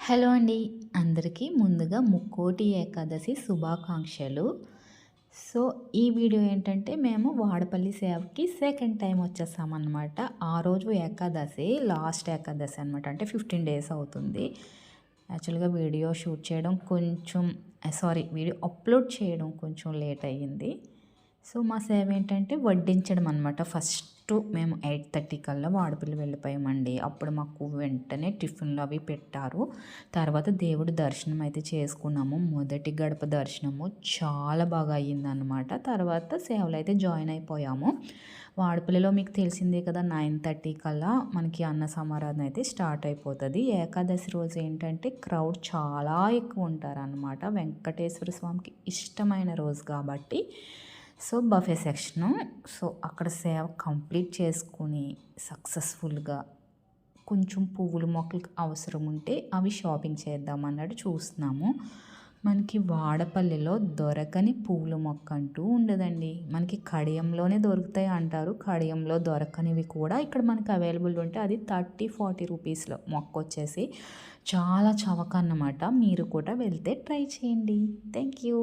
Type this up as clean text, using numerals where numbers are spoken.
Hello అండి. అందరికీ ముందుగా ముక్కోటి ఏకాదశి శుభాకాంక్షలు. సో, ఈ వీడియో ఏంటంటే మేము వాడపల్లి సేవకి సెకండ్ టైమ్ వచ్చేసామన్నమాట. ఆ రోజు ఏకాదశి లాస్ట్ ఏకాదశి అనమాట. అంటే 15 డేస్ అవుతుంది. యాక్చువల్‌గా వీడియో షూట్ చేయడం కొంచెం వీడియో అప్‌లోడ్ చేయడం కొంచెం లేట్ అయ్యింది. సో, మా సేవ ఏంటంటే వడ్డించడం అనమాట. ఫస్ట్ మేము 8:30 కల్లా వాడపల్లి వెళ్ళిపోయామండి. అప్పుడు మాకు వెంటనే టిఫిన్‌లు అవి పెట్టారు. తర్వాత దేవుడి దర్శనం అయితే చేసుకున్నాము. మొదటి గడప దర్శనము చాలా బాగా అయ్యిందనమాట. తర్వాత సేవలో అయితే జాయిన్ అయిపోయాము. వాడపల్లిలో మీకు తెలిసిందే కదా, 9:30 కల్లా మనకి అన్న సమారాధన అయితే స్టార్ట్ అయిపోతుంది. ఏకాదశి రోజు ఏంటంటే క్రౌడ్ చాలా ఎక్కువ ఉంటారనమాట. వెంకటేశ్వర స్వామికి ఇష్టమైన రోజు కాబట్టి సో బఫే సెక్షను. సో అక్కడ సేవ కంప్లీట్ చేసుకుని సక్సెస్ఫుల్గా కొంచెం పువ్వుల మొక్కలకు అవసరం ఉంటే అవి షాపింగ్ చేద్దామన్నట్టు చూస్తున్నాము. మనకి వాడపల్లిలో దొరకని పువ్వుల మొక్క అంటూ ఉండదండి. మనకి కడియంలోనే దొరుకుతాయి అంటారు. కడియంలో దొరకనివి కూడా ఇక్కడ మనకి అవైలబుల్ ఉంటే అది 30-40 రూపీస్లో మొక్క వచ్చేసి చాలా చవక అన్నమాట. మీరు కూడా వెళ్తే ట్రై చేయండి. Thank you.